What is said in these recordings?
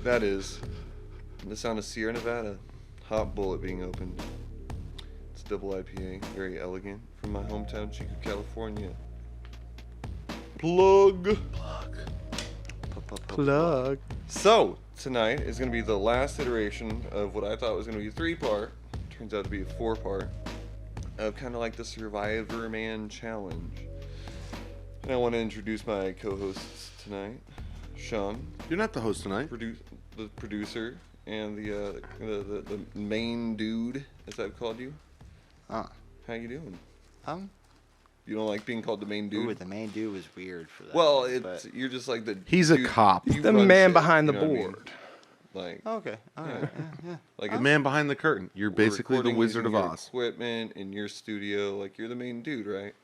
That is the sound of Sierra Nevada. Hot bullet being opened. It's double IPA, very elegant, from my hometown, Chico, California. Plug. So, tonight is going to be the last iteration of what I thought was going to be a 3-part. Turns out to be a 4-part. Of kind of like the Survivor Man Challenge. And I want to introduce my co-hosts tonight. Sean. You're not the host tonight. The producer and the main dude, as I've called you. How you doing? You don't like being called the main dude? Ooh, the main dude was weird for that. Well, you're just like the. He's dude, a cop. The man behind the board. I mean? Like. Okay. All right. Yeah. Like the man behind the curtain. You're basically the Wizard of Oz. Equipment in your studio, like you're the main dude, right?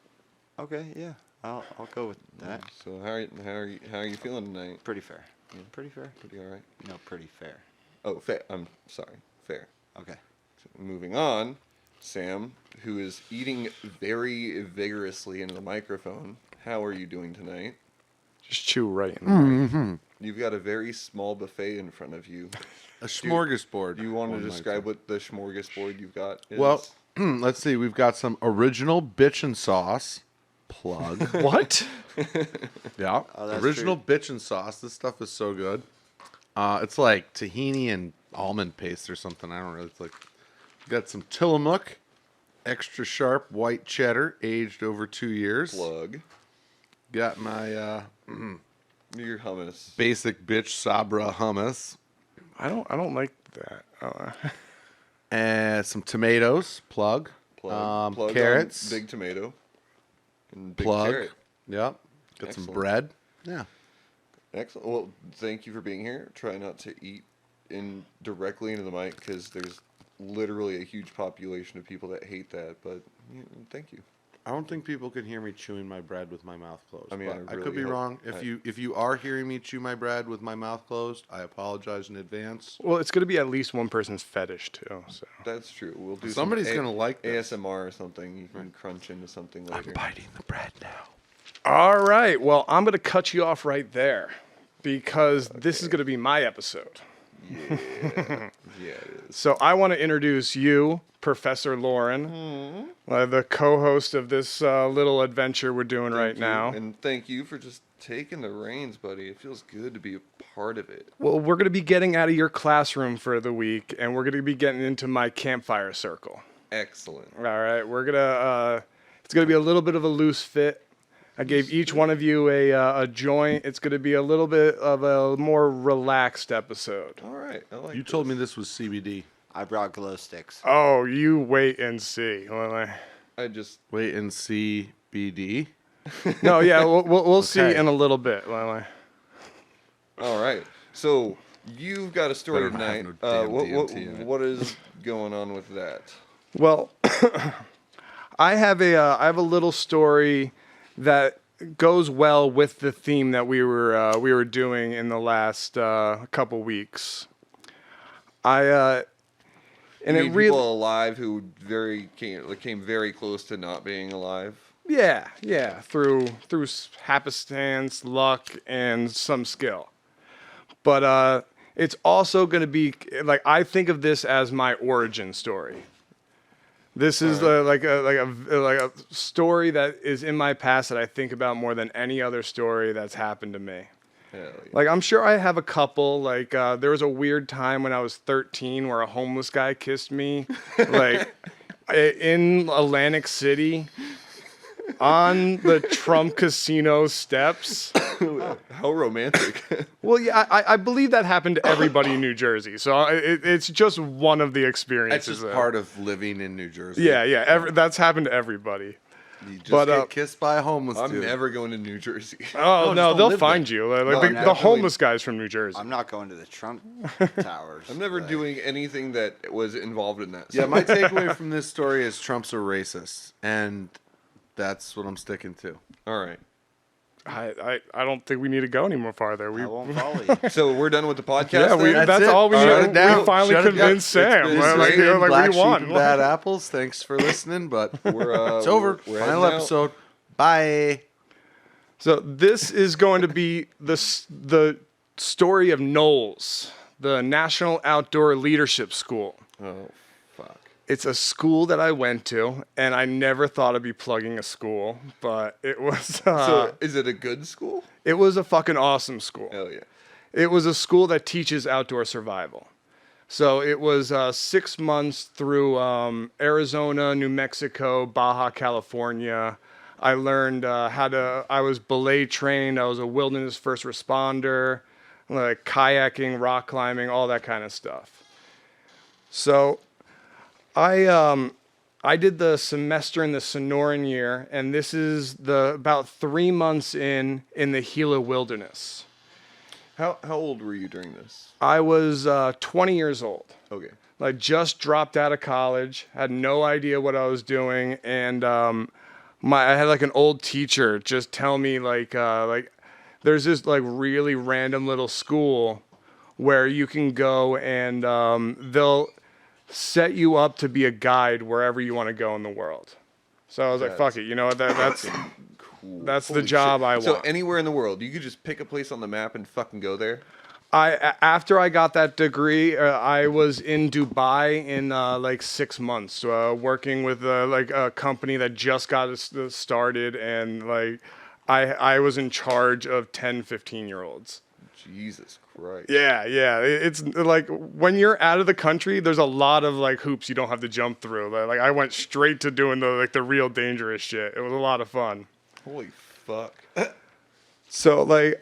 Okay. Yeah. I'll go with that. So how are you feeling tonight? Pretty fair. Yeah. Pretty fair. Pretty all right. No, pretty fair. Oh, fair. I'm sorry. Fair. Okay. So moving on, Sam, who is eating very vigorously into the microphone. How are you doing tonight? Just chew right in. Mm-hmm. You've got a very small buffet in front of you. A smorgasbord. Do you want to describe what the smorgasbord you've got is? Well, let's see. We've got some original bitchin' sauce. Plug. What? Yeah. Original bitchin' sauce. This stuff is so good. It's like tahini and almond paste or something. I don't really like. Got some Tillamook, extra sharp white cheddar, aged over 2 years. Plug. Got my Your hummus. basic bitch Sabra hummus. I don't like that. And some tomatoes. Plug. Plug Carrots. Big tomato. And big Plug. carrot. Yep. Got Excellent. some bread. Yeah. Excellent. Well, thank you for being here. Try not to eat directly into the mic because there's literally a huge population of people that hate that. But thank you. I don't think people can hear me chewing my bread with my mouth closed. I mean, I could be wrong. If you are hearing me chew my bread with my mouth closed, I apologize in advance. Well, it's going to be at least one person's fetish too. So That's true. We'll do Somebody's gonna like this. ASMR or something. You can crunch into something later. I'm biting the bread now. all right. Well, I'm going to cut you off right there because this is going to be my episode. Yeah, it is. So I want to introduce you, Professor Lauren, the co-host of this little adventure we're doing right now. And thank you for just taking the reins, buddy. It feels good to be a part of it. Well, we're going to be getting out of your classroom for the week, and we're going to be getting into my campfire circle. Excellent. All right, we're gonna. It's gonna be a little bit of a loose fit. I gave each one of you a joint. It's gonna be a little bit of a more relaxed episode. All right. I like You told me this was CBD. I brought glow sticks. Oh, you wait and see. I just Wait and see BD. No, yeah, we'll see Okay. in a little bit. all right. So you've got a story Better not have tonight. no damn DMT in it. What is going on with that? Well, I have a little story that goes well with the theme that we were doing in the last couple weeks. And You it mean really, people alive who came very close to not being alive. yeah, through happenstance, luck, and some skill. But it's also going to be like I think of this as my origin story. This is like a story that is in my past that I think about more than any other story that's happened to me. Hell yeah. Like, I'm sure I have a couple. Like, there was a weird time when I was 13 where a homeless guy kissed me, like, in Atlantic City on the Trump Casino steps. How romantic. Well, yeah, I believe that happened to everybody in New Jersey. So it's just one of the That's experiences. just part of living in New Jersey. Yeah. That's happened to everybody. You just But, get kissed by a homeless I'm dude. never going to New Jersey. Oh, just no, don't they'll live find there. you. Like, No, the definitely. homeless guys from New Jersey. I'm not going to the Trump towers. I'm never Like, doing anything that was involved in that. Yeah, my takeaway from this story is Trump's a racist, and that's what I'm sticking to. All right. I don't think we need to go any more farther. I won't follow you. So we're done with the podcast. Yeah, then? that's it. all we Shut need. it down. We finally Shut it down. convinced Sam. been Like, great. like Black we Sheep won. and Bad Apples. Thanks for listening, but We're it's over. we're Final heading out. episode. Bye. So this is going to be the story of Knowles, the National Outdoor Leadership School. Oh, fuck. It's a school that I went to, and I never thought I'd be plugging a school, but it was. So, is it a good school? It was a fucking awesome school. Hell yeah. It was a school that teaches outdoor survival. So it was 6 months through Arizona, New Mexico, Baja California. I learned I was belay trained. I was a wilderness first responder, like kayaking, rock climbing, all that kind of stuff. So I did the semester in the Sonoran year, and this is about 3 months in the Gila Wilderness. How old were you during this? I was 20 years old. Okay. Like just dropped out of college, had no idea what I was doing, and I had like an old teacher just tell me like there's this like really random little school where you can go and they'll set you up to be a guide wherever you want to go in the world. So I was like, fuck it, you know what? That's cool. That's Holy the job shit. I want. So anywhere in the world, you could just pick a place on the map and fucking go there? After I got that degree, I was in Dubai in like 6 months, working with like a company that just got started, and like I was in charge of 10, 15-year-olds. Jesus Christ. Yeah. It's like when you're out of the country, there's a lot of like hoops you don't have to jump through. Like I went straight to doing the real dangerous shit. It was a lot of fun. Holy fuck. So like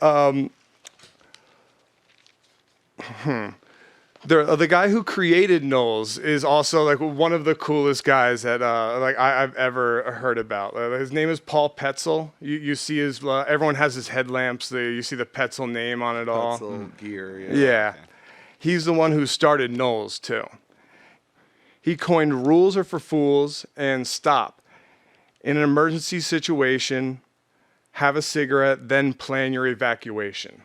the guy who created Knowles is also like one of the coolest guys that like I've ever heard about. His name is Paul Petzel. You see his everyone has his headlamps. You see the Petzel name on it all. Petzel gear, yeah. Yeah. Okay. He's the one who started Knowles too. He coined rules are for fools and stop. In an emergency situation, have a cigarette, then plan your evacuation.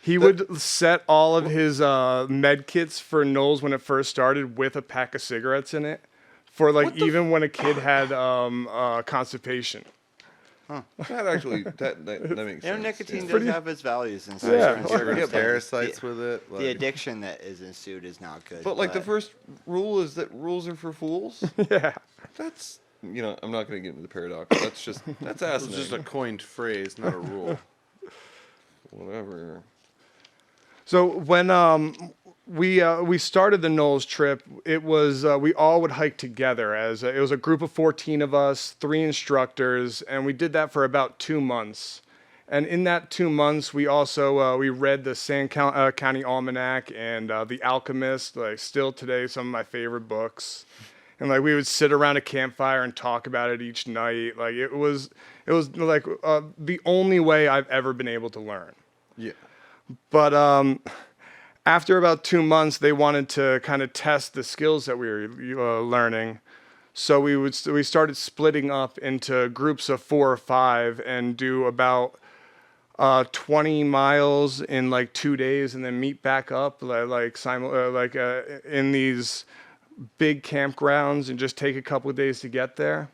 He would set all of his med kits for Knowles when it first started with a pack of cigarettes in it, for like even when a kid had constipation. That actually that makes sense. Nicotine Yeah. does have its values in Yeah. certain You get circumstances. parasites with it. The Like, addiction that is ensued is not good. But like the first rule is that rules are for fools. Yeah. That's I'm not gonna get into the paradox. That's it's asinine. just a coined phrase, not a rule. Whatever. So when we started the Knowles trip, it was we all would hike together as it was a group of 14 of us, 3 instructors, and we did that for about 2 months. And in that 2 months, we also we read the Sand County Almanac and The Alchemist. Like still today, some of my favorite books. And like we would sit around a campfire and talk about it each night. Like it was like the only way I've ever been able to learn. Yeah. But after about 2 months, they wanted to kind of test the skills that we were learning. So we started splitting up into groups of 4 or 5 and do about 20 miles in like 2 days, and then meet back up in these big campgrounds and just take a couple of days to get there.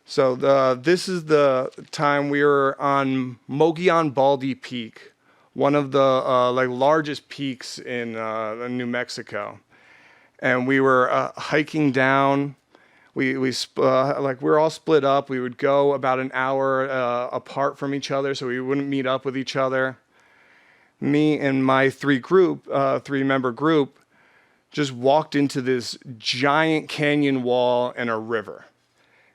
So this is the time we were on Mogollon Baldy Peak, one of the largest peaks in New Mexico, and we were hiking down. We were all split up. We would go about an hour apart from each other, so we wouldn't meet up with each other. Me and my 3-member group just walked into this giant canyon wall and a river.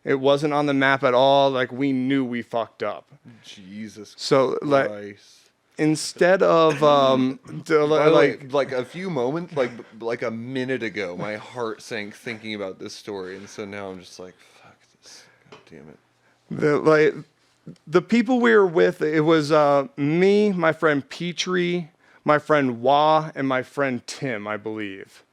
It wasn't on the map at all. Like we knew we fucked up. Jesus. So like Christ. instead of By the way, like a few moments, like a minute ago, my heart sank thinking about this story, and so now I'm just like, fuck this. God damn it. the people we were with, it was me, my friend Petrie, my friend Wah, and my friend Tim, I believe.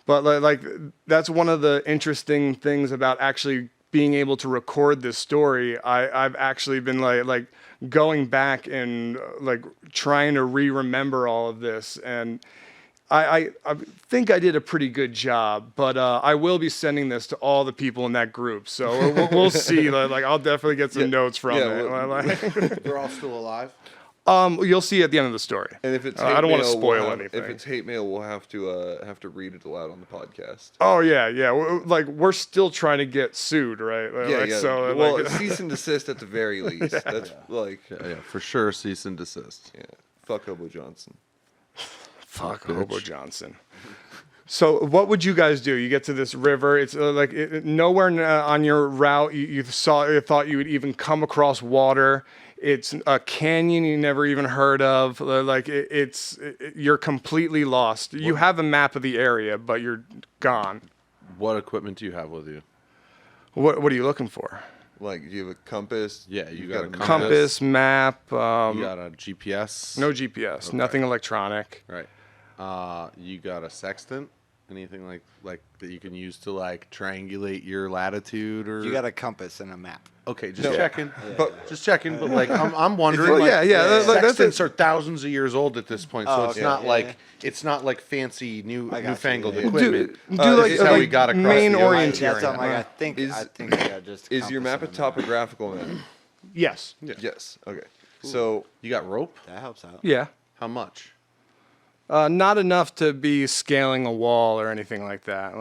But like that's one of the interesting things about actually being able to record this story. I've actually been like going back and like trying to remember all of this, and I think I did a pretty good job. But I will be sending this to all the people in that group, so we'll see. Like I'll definitely get some notes from it. They're all still alive. You'll see at the end of the story. And if it's I don't want to mail, spoil anything. If it's hate mail, we'll have to read it aloud on the podcast. Oh yeah. Like we're still trying to get sued, right? Yeah. So, well, like, cease and desist at the very least. That's like Yeah, for sure. Cease and desist. yeah. Fuck Hobo Johnson. fuck bitch. Hobo Johnson. So what would you guys do? You get to this river. It's nowhere on your route you thought you would even come across water. It's a canyon you never even heard of. You're completely lost. You have a map of the area, but you're gone. What equipment do you have with you? What are you looking for? Like, do you have a compass? Yeah, you got a Compass, map. You got a GPS. No GPS. Nothing electronic. Right. You got a sextant. Anything like that you can use to like triangulate your latitude or? You got a compass and a map. Okay, just checking. But Just checking. But like, I'm wondering. Well, like, yeah. Sextants are thousands of years old at this point, so Oh, it's okay. not Yeah, like yeah. it's not like fancy I got you, newfangled yeah. equipment. Do this is how we got across main the ocean. orienteering. That's what I'm like. I think Is- I got just. a is your compass map a and topographical map? Yes. Yes. Okay. So You got rope? That helps out. Yeah. How much? Not enough to be scaling a wall or anything like that.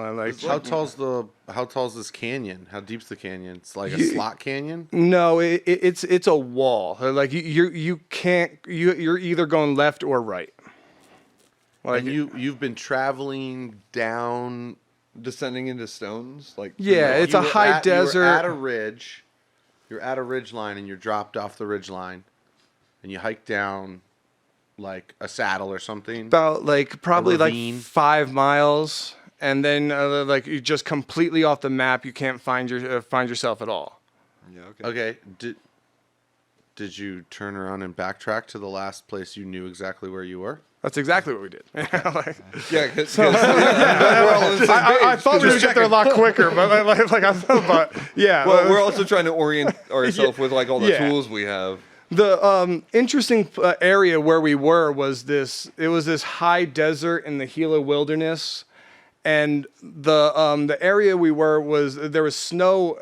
How tall's this canyon? How deep's the canyon? It's like a slot canyon. No, it's a wall. Like you can't. You're either going left or right. Like And you've been traveling down. descending into stones, like Yeah, it's a high desert. You're at a ridge. You're at a ridge line, and you're dropped off the ridge line, and you hike down like a saddle or something. about like probably like ravine. 5 miles, and then like you just completely off the map. You can't find yourself at all. Yeah. Okay. Okay. Did you turn around and backtrack to the last place you knew exactly where you were? That's exactly what we did. Like, yeah, because I thought we would get there a lot quicker, but yeah. well, we're also trying to orient ourselves with like all the Yeah. tools we have. The interesting area where we were was this. It was this high desert in the Gila wilderness, and the area we were was there was snow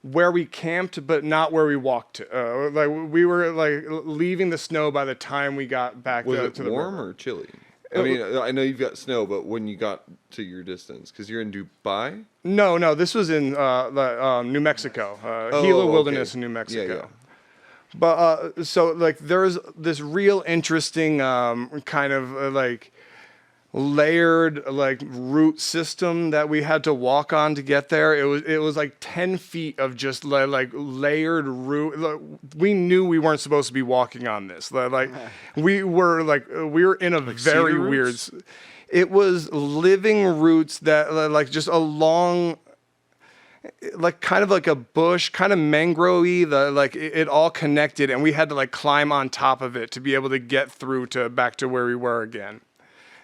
where we camped, but not where we walked to. Like we were like leaving the snow by the time we got back Was to it the warm river. or chilly? I mean, I know you've got snow, but when you got to your distance, because you're in Dubai. No, this was in New Mexico, Gila okay. Wilderness in New Mexico. Yeah. But so like there's this real interesting kind of like layered like route system that we had to walk on to get there. It was like 10 feet of just like layered route. Like, we knew we weren't supposed to be walking on this. Like we were in a very cedar weird. roots? It was living roots that like just along. Like kind of like a bush, kind of mangrove-y, it all connected, and we had to like climb on top of it to be able to get through to back to where we were again.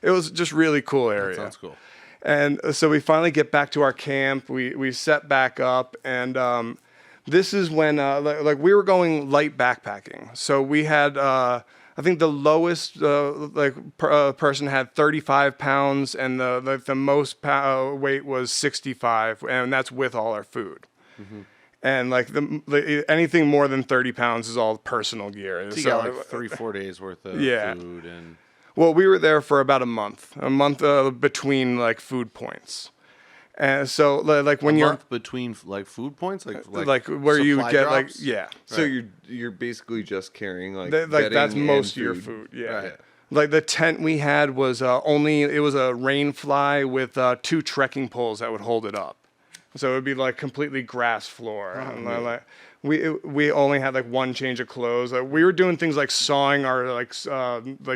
It was just really cool area. Sounds cool. And so we finally get back to our camp. We set back up, and this is when like we were going light backpacking. So we had I think the lowest person had 35 pounds, and the most weight was 65, and that's with all our food. Mm-hmm. And like anything more than 30 pounds is all personal gear. So you got like 3-4 days worth of food and. Well, we were there for about a month between like food points. And so like when a you're month between like food points, like where you supply get drops? like yeah. So you're basically just carrying like Like bedding that's and most of your food. Yeah. Right. Like the tent we had was it was a rain fly with 2 trekking poles that would hold it up. So it would be like completely grass floor. And like we only had like 1 change of clothes. Like, we were doing things like sawing our like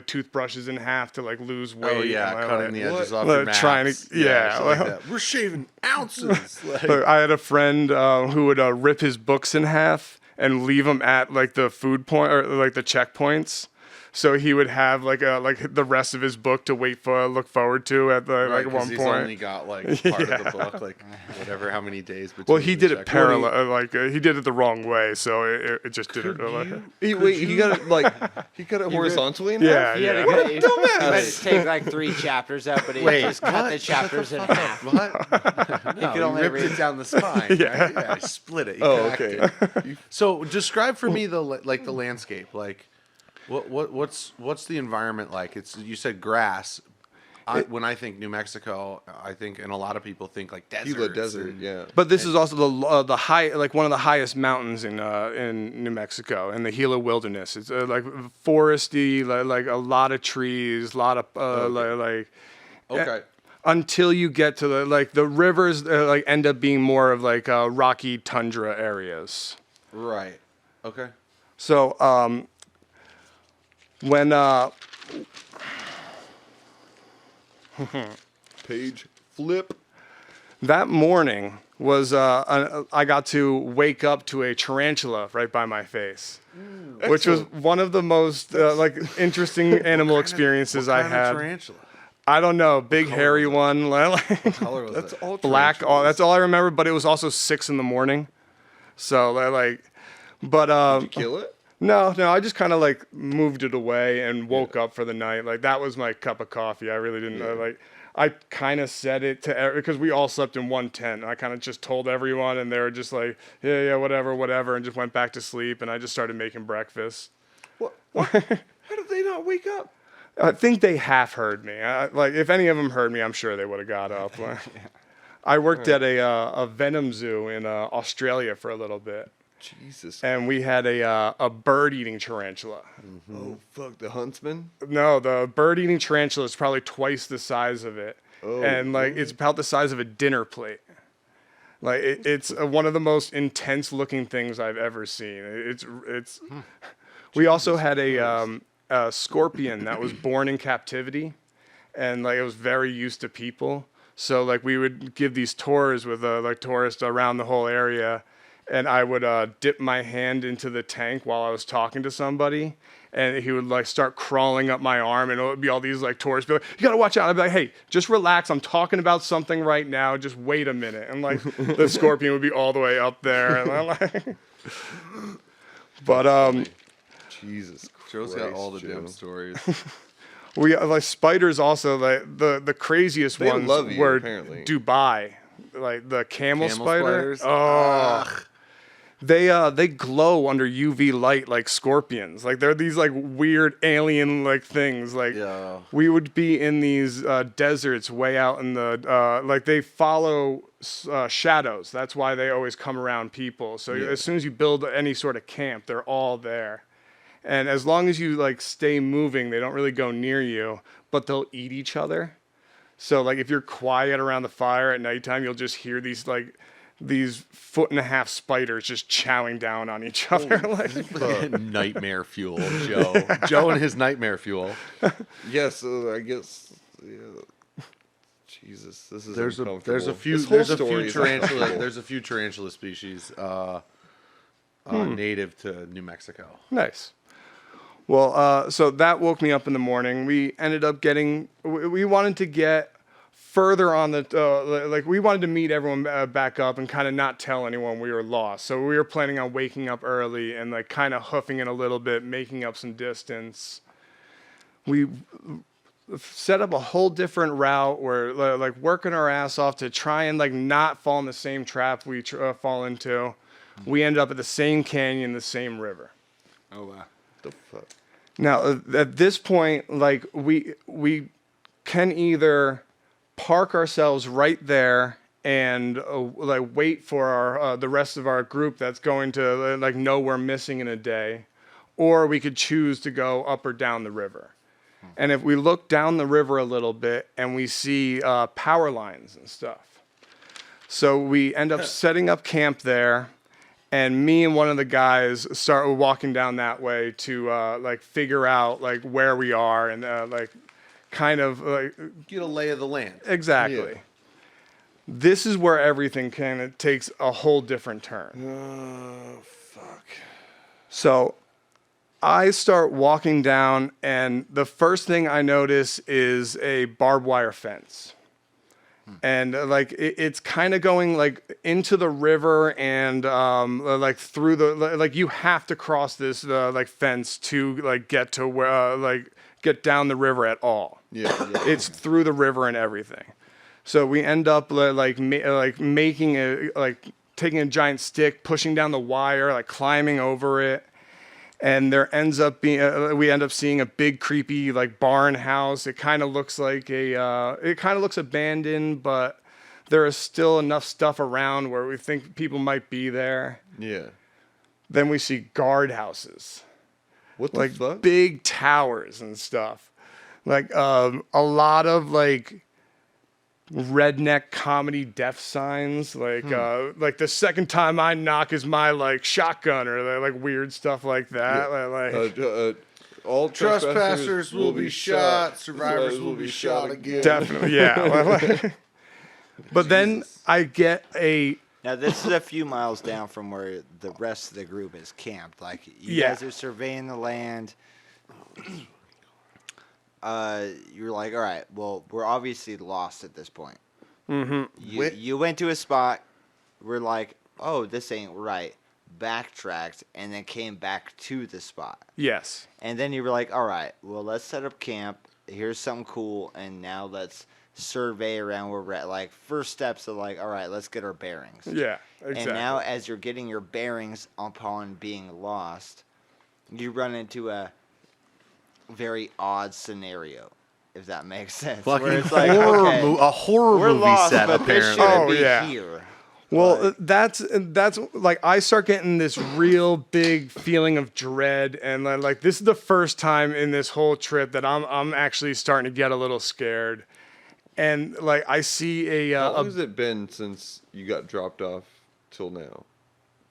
toothbrushes in half to like lose weight. Oh yeah, and, cutting the edges off your maps. trying to shit yeah. like that. We're shaving ounces. I had a friend who would rip his books in half and leave them at like the food point or like the checkpoints. So he would have like the rest of his book to look forward to at Right, like one he's point. only got like part of the book, like whatever, how many days between. Well, he the did it check- parallel. He did it the wrong way, so it just didn't. He got it like he cut it horizontally. In Yeah, half? He had yeah. to What a cut- he dumbass. had to take like 3 chapters out, but he Wait, just cut what? the chapters in half. What? No, could only he ripped read- it down the spine. yeah. I split it. He Oh, cracked okay. it. So describe for me the landscape, like. What's the environment like? You said grass. When I think New Mexico, I think, and a lot of people think like Gila deserts. Desert, yeah. But this is also the high, like one of the highest mountains in New Mexico, in the Gila Wilderness. It's like foresty, like a lot of trees, a lot of Okay. until you get to the rivers like end up being more of like rocky tundra areas. Right. Okay. So when Page flip. that morning was I got to wake up to a tarantula right by my face, which was one of the most like interesting animal experiences I had. Tarantula. I don't know, big hairy one, like Color was That's it? all black. tarantulas. That's all I remember. But it was also 6 a.m. So like, but Did you kill it? no, I just kind of like moved it away and woke up for the night. Like that was my cup of coffee. I really didn't like. I kind of said it to because we all slept in one tent. And I kind of just told everyone, and they were just like, yeah, whatever, and just went back to sleep. And I just started making breakfast. What? How did they not wake up? I think they half heard me. Like if any of them heard me, I'm sure they would have got up. I worked at a venom zoo in Australia for a little bit. Jesus. And we had a bird-eating tarantula. Oh, fuck. The huntsman? No, the bird-eating tarantula is probably twice the size of it. Oh, and, like, it's about the size of a dinner plate. Like, it's one of the most intense-looking things I've ever seen. It's. We also had a scorpion that was born in captivity. And, like, it was very used to people. So, like, we would give these tours with, like, tourists around the whole area. And I would dip my hand into the tank while I was talking to somebody, and he would like start crawling up my arm, and it would be all these like tourists be like, "You gotta watch out!" I'd be like, "Hey, just relax. I'm talking about something right now. Just wait a minute." And like the scorpion would be all the way up there, and I'm like, but Jesus Christ. Joe's got all the Joe. damn stories. we like spiders also. Like the craziest They ones love you, were apparently. Dubai, like the camel spider. spiders? Oh. They glow under UV light like scorpions. Like they're these like weird alien like things. Like Yeah. we would be in these deserts way out in the like they follow shadows. That's why they always come around people. So as soon as you build any sort of camp, they're all there. And as long as you like stay moving, they don't really go near you, but they'll eat each other. So like if you're quiet around the fire at nighttime, you'll just hear these 1.5-foot spiders just chowing down on each other. Nightmare fuel, Joe. Joe and his nightmare fuel. Yes, I guess. Yeah. Jesus, this is uncomfortable. There's a few This whole story is tarantula uncomfortable. there's a few tarantula species native to New Mexico. Nice. Well, so that woke me up in the morning. We ended up we wanted to get further on the, we wanted to meet everyone back up and kind of not tell anyone we were lost. So we were planning on waking up early and like kind of hoofing it a little bit, making up some distance. We set up a whole different route where like working our ass off to try and like not fall in the same trap we fall into. We ended up at the same canyon, the same river. Oh, wow. The fuck? Now, at this point, like we can either park ourselves right there and like wait for our the rest of our group that's going to like know we're missing in a day, or we could choose to go up or down the river. And if we look down the river a little bit and we see power lines and stuff, so we end up setting up camp there. And me and one of the guys start walking down that way to like figure out like where we are and like kind of like Get a lay of the land. exactly. Yeah. This is where everything kind of takes a whole different turn. Oh, fuck. So I start walking down, and the first thing I notice is a barbed wire fence. And like it's kind of going like into the river and like through the like you have to cross this like fence to like get to where like get down the river at all. Yeah. It's through the river and everything. So we end up making a like taking a giant stick, pushing down the wire, like climbing over it. And there ends up being we end up seeing a big creepy like barn house. It kind of looks like it kind of looks abandoned, but there is still enough stuff around where we think people might be there. Yeah. Then we see guard houses, What the like fuck? big towers and stuff. Like a lot of like redneck comedy death signs, like the second time I knock is my like shotgun or like weird stuff like that. All Trespassers will be shot. Survivors will be shot again. Definitely, yeah. But then I get a Now this is a few miles down from where the rest of the group is camped. Like you guys are surveying the land. You're like, all right, well, we're obviously lost at this point. Mm-hmm. You went to a spot. We're like, oh, this ain't right. Backtracked and then came back to the spot. yes. And then you were like, all right, well, let's set up camp. Here's something cool, and now let's survey around where we're at. Like first steps of like, all right, let's get our bearings. Yeah, exactly. And now, as you're getting your bearings upon being lost, you run into a very odd scenario, if that makes sense. Fucking where it's like, horror okay, a horror we're movie lost, set, but this apparently. shouldn't be here. Well, Like- that's like I start getting this real big feeling of dread, and like this is the first time in this whole trip that I'm actually starting to get a little scared, and like I see How long a has it been since you got dropped off till now?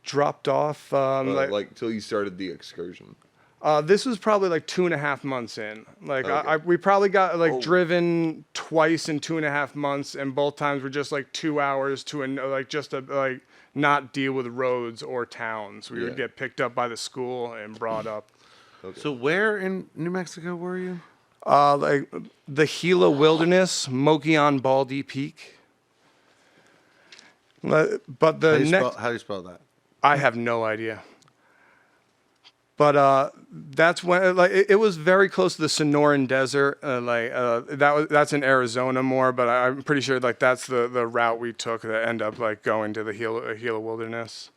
dropped off. Like till you started the excursion. This was probably like 2.5 months in. Like Okay. we probably got like driven twice in 2.5 months, and both times were just like 2 hours to like just to like not deal with roads or towns. We would get picked up by the school and brought up. Okay. So where in New Mexico were you? Like the Gila Wilderness, Mogollon Baldy Peak. But the How do you spell that? I have no idea. But that's when like it was very close to the Sonoran Desert. That's in Arizona more, but I'm pretty sure like that's the route we took that end up like going to the Gila Wilderness.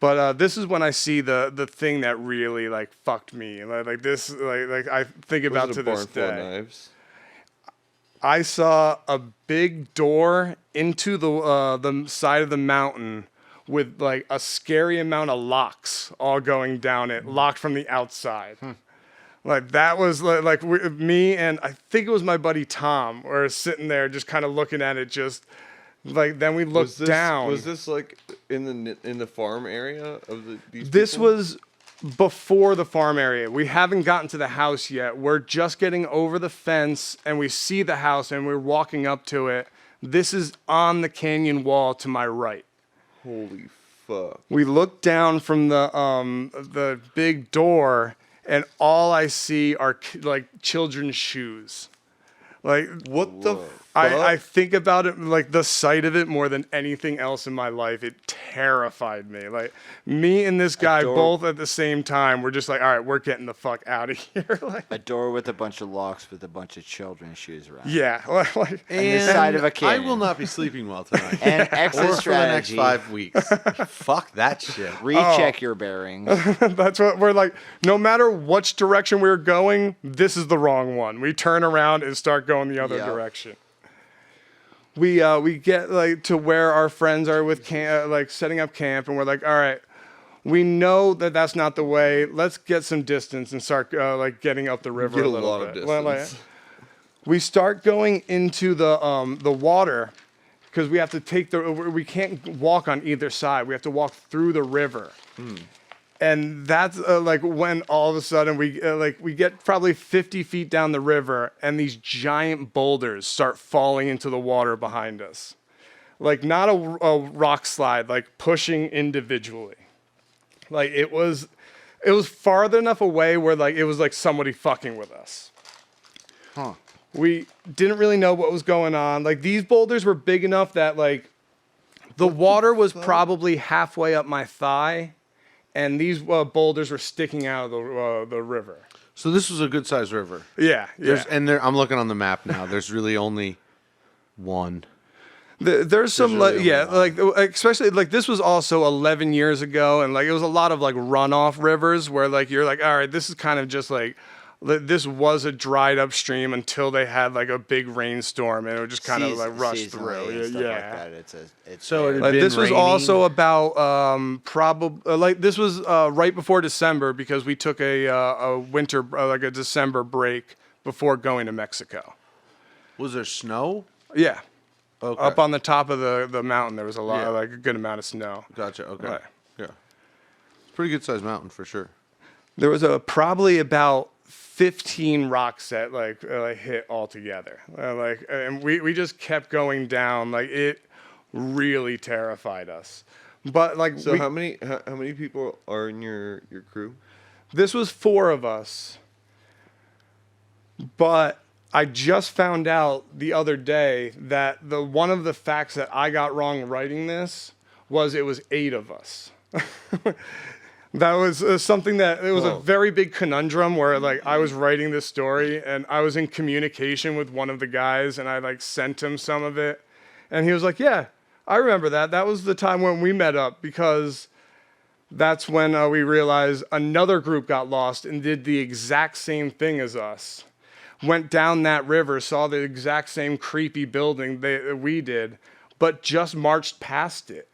But this is when I see the thing that really like fucked me. Like this like I think about Was it to a this barn full of day. knives? I saw a big door into the side of the mountain with like a scary amount of locks all going down it, locked from the outside. Like that was me and I think it was my buddy Tom were sitting there just kind of looking at it, just like then we looked down. Was this like in the farm area of these? This people? was before the farm area. We haven't gotten to the house yet. We're just getting over the fence and we see the house and we're walking up to it. This is on the canyon wall to my right. Holy fuck. We look down from the big door and all I see are like children's shoes. Like What the fuck? I think about it, like the sight of it more than anything else in my life. It terrified me. Like me and this guy both at the same time, we're just like, all right, we're getting the fuck out of here. Like, A door with a bunch of locks with a bunch of children's shoes around. yeah. Like, And the side of a I canyon. will not be sleeping well tonight. And exit or for the next strategy. 5 weeks. Fuck that shit. Recheck your bearings. that's what we're like. No matter which direction we're going, this is the wrong one. We turn around and start going the other Yep. direction. We get like to where our friends are with like setting up camp, and we're like, all right, we know that that's not the way. Let's get some distance and start like getting up the river Get a a little lot of bit. distance. We start going into the water because we have to take we can't walk on either side. We have to walk through the river. And that's like when all of a sudden we get probably 50 feet down the river and these giant boulders start falling into the water behind us. Like not a rock slide, like pushing individually. Like it was farther enough away where like it was like somebody fucking with us. We didn't really know what was going on. Like these boulders were big enough that like the water was probably halfway up my thigh. And these boulders were sticking out of the river. So this was a good sized river. Yeah, yeah. I'm looking on the map now. There's really only one. There's some really especially like this was also 11 years ago, and like it was a lot of like runoff rivers where like you're like, all right, this is kind of just like this was a dried up stream until they had like a big rainstorm and it would just kind of like rush through. And stuff like that. It's So there. it Like been this was raining? also about probably like this was right before December because we took a winter like a December break before going to Mexico. Was there snow? Yeah. Okay. Up on the top of the mountain, there was a lot, like a good amount of snow. Gotcha. Okay. Right. Yeah. Pretty good sized mountain for sure. There was probably about 15 rocks that like hit all together. And we just kept going down. Like it really terrified us. But like, So how many people are in your crew? this was 4 of us. But I just found out the other day that one of the facts that I got wrong writing this was it was 8 of us. That was something that it was a very big conundrum where like I was writing this story and I was in communication with one of the guys and I like sent him some of it and he was like, yeah, I remember that. That was the time when we met up because that's when we realized another group got lost and did the exact same thing as us. Went down that river, saw the exact same creepy building we did, but just marched past it.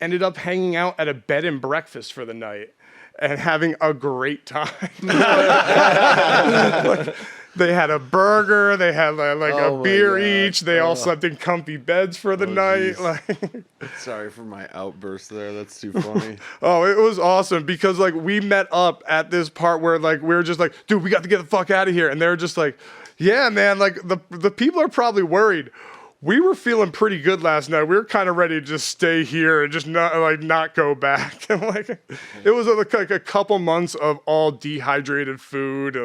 Ended up hanging out at a bed and breakfast for the night and having a great time. Like, they had a burger, they had like a beer each, they all slept in comfy beds for the night. Like, Sorry for my outburst there. That's too funny. oh, it was awesome because like we met up at this part where like we were just like, dude, we got to get the fuck out of here. And they were just like, yeah, man, like the people are probably worried. We were feeling pretty good last night. We were kind of ready to just stay here and just not go back. And like it was like a couple months of all dehydrated food.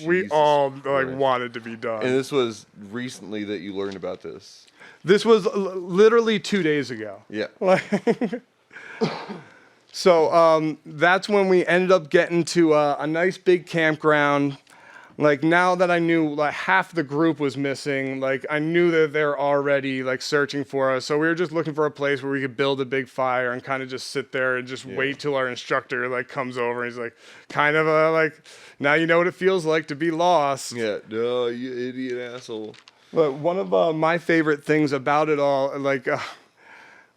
We all like wanted to be done. And this was recently that you learned about this. This was literally 2 days ago. Yeah. So that's when we ended up getting to a nice big campground. Like now that I knew like half the group was missing, like I knew that they're already like searching for us. So we were just looking for a place where we could build a big fire and kind of just sit there and just wait till our instructor like comes over. And he's like, kind of like, now you know what it feels like to be lost. Yeah. No, you idiot asshole. But one of my favorite things about it all, like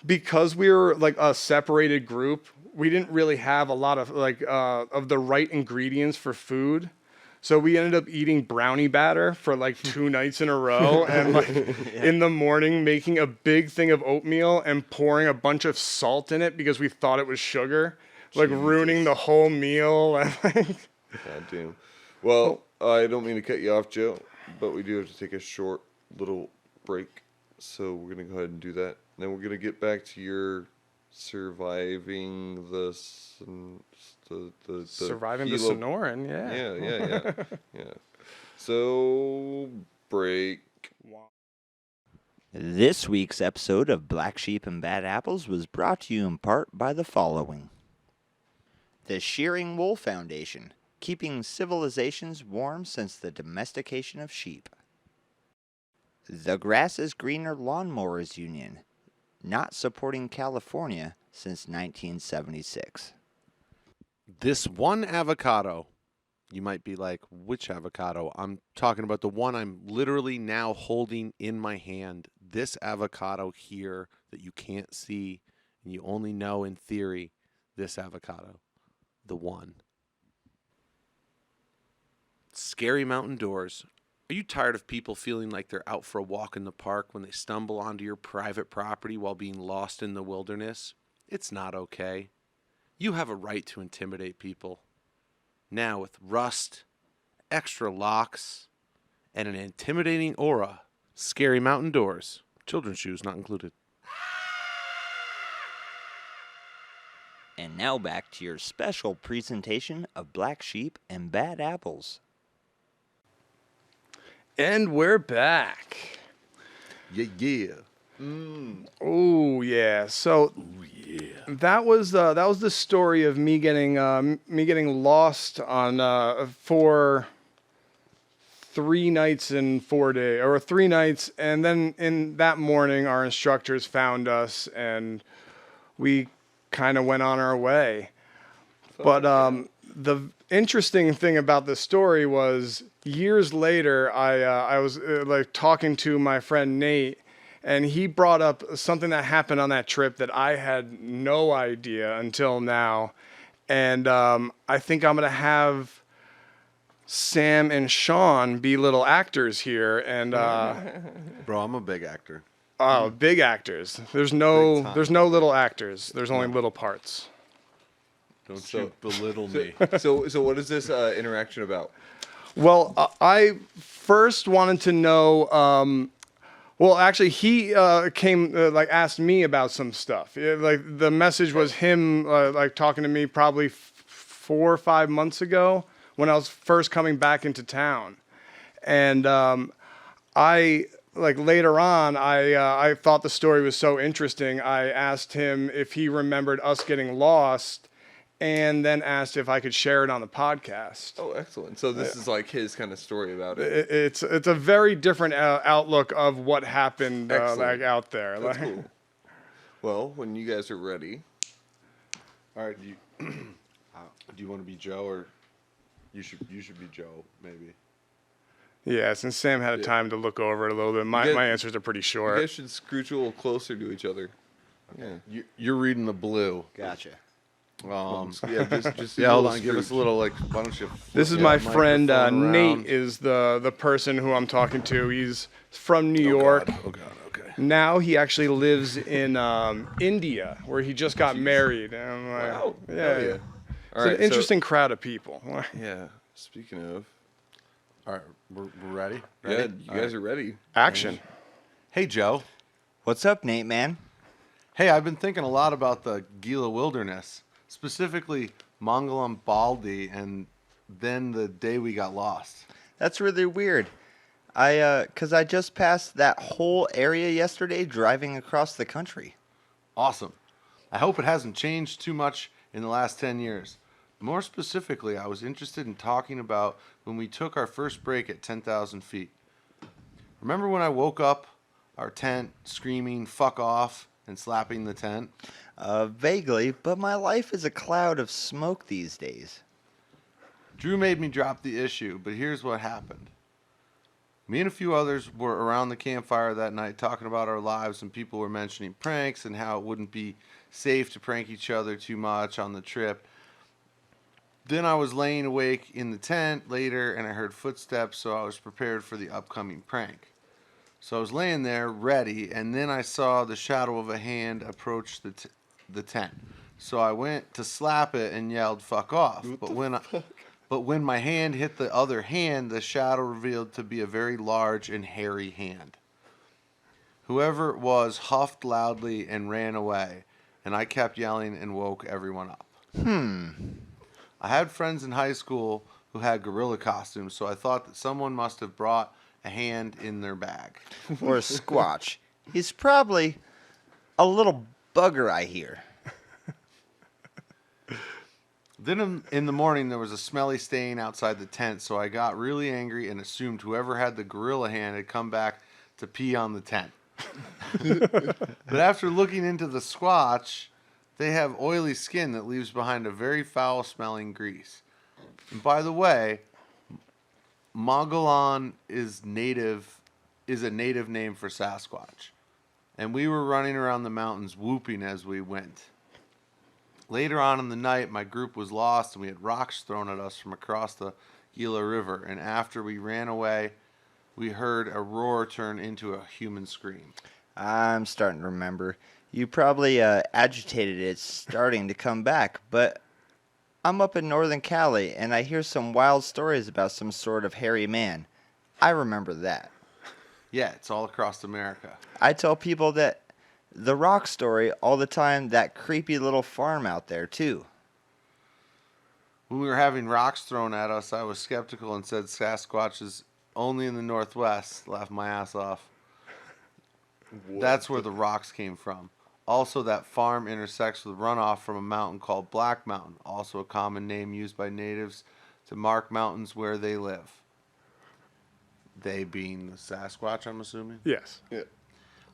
because we were like a separated group, we didn't really have a lot of like of the right ingredients for food. So we ended up eating brownie batter for like 2 nights in a row and like in the morning making a big thing of oatmeal and pouring a bunch of salt in it because we thought it was sugar, like ruining the whole meal. God damn. Well, I don't mean to cut you off, Joe, but we do have to take a short little break. So we're going to go ahead and do that. Then we're going to get back to your surviving the surviving the kilo- Sonoran, Yeah. So, break. This week's episode of Black Sheep and Bad Apples was brought to you in part by the following. The Shearing Wool Foundation, keeping civilizations warm since the domestication of sheep. The Grass is Greener Lawnmowers Union, not supporting California since 1976. This one avocado, you might be like, which avocado? I'm talking about the one I'm literally now holding in my hand. This avocado here that you can't see and you only know in theory, this avocado, the one. Scary Mountain Doors. Are you tired of people feeling like they're out for a walk in the park when they stumble onto your private property while being lost in the wilderness? It's not okay. You have a right to intimidate people. Now with rust, extra locks, and an intimidating aura, Scary Mountain Doors. Children's shoes not included. And now back to your special presentation of Black Sheep and Bad Apples. And we're back. Yeah. Oh yeah. So that was the story of me getting lost on for 3 nights and 4 days, or 3 nights, and then in that morning, our instructors found us, and we kind of went on our way. But the interesting thing about this story was years later, I was like talking to my friend Nate, and he brought up something that happened on that trip that I had no idea until now. And I think I'm going to have Sam and Sean be little actors here. And bro, I'm a big actor. oh, big actors. There's no little actors. There's only little parts. Don't you belittle me. So what is this interaction about? Well, I first wanted to know. Well, actually, he came asked me about some stuff. Like the message was him talking to me probably 4 or 5 months ago when I was first coming back into town, and I later on I thought the story was so interesting. I asked him if he remembered us getting lost, and then asked if I could share it on the podcast. Oh, excellent. So this is like his kind of story about it. It's a very different outlook of what happened out there. That's cool. Well, when you guys are ready. All right, do you want to be Joe, or you should be Joe, maybe? Yeah, since Sam had a time to look over it a little bit, my answers are pretty short. You guys should scooch a little closer to each other. Okay. Yeah. You're reading the blue. Gotcha. Just hold on. Give us a little, why don't you... This is my friend Nate is the person who I'm talking to. He's from New York. Oh, God. Okay. Now he actually lives in India, where he just got married. And I'm like, wow. Yeah. All It's an interesting crowd of people. Yeah. Speaking of... All right, we're ready? Yeah, you guys are ready. Action. Hey, Joe. What's up, Nate, man? Hey, I've been thinking a lot about the Gila Wilderness. Specifically, Mangalam Baldi, and then the day we got lost. That's really weird. Cause I just passed that whole area yesterday driving across the country. Awesome. I hope it hasn't changed too much in the last 10 years. More specifically, I was interested in talking about when we took our first break at 10,000 feet. Remember when I woke up our tent screaming, "Fuck off," and slapping the tent? Vaguely, but my life is a cloud of smoke these days. Drew made me drop the issue, but here's what happened. Me and a few others were around the campfire that night talking about our lives, and people were mentioning pranks and how it wouldn't be safe to prank each other too much on the trip. Then I was laying awake in the tent later, and I heard footsteps, so I was prepared for the upcoming prank. So I was laying there, ready, and then I saw the shadow of a hand approach the tent. So I went to slap it and yelled, "Fuck off." But when my hand hit the other hand, the shadow revealed to be a very large and hairy hand. Whoever it was huffed loudly and ran away, and I kept yelling and woke everyone up. I had friends in high school who had gorilla costumes, so I thought that someone must have brought a hand in their bag. Or a squatch. He's probably a little bugger, I hear. Then in the morning, there was a smelly stain outside the tent, so I got really angry and assumed whoever had the gorilla hand had come back to pee on the tent. But after looking into the squatch, they have oily skin that leaves behind a very foul-smelling grease. And by the way, Mogollon is a native name for Sasquatch. And we were running around the mountains whooping as we went. Later on in the night, my group was lost and we had rocks thrown at us from across the Gila River. And after we ran away, we heard a roar turn into a human scream. I'm starting to remember. You probably agitated it starting to come back, but I'm up in Northern Cali and I hear some wild stories about some sort of hairy man. I remember that. Yeah, it's all across America. I tell people that the rock story all the time, that creepy little farm out there too. When we were having rocks thrown at us, I was skeptical and said Sasquatch is only in the Northwest. Laughed my ass off. That's where the rocks came from. Also, that farm intersects with runoff from a mountain called Black Mountain, also a common name used by natives to mark mountains where they live. They being the Sasquatch, I'm assuming? Yes. Yeah.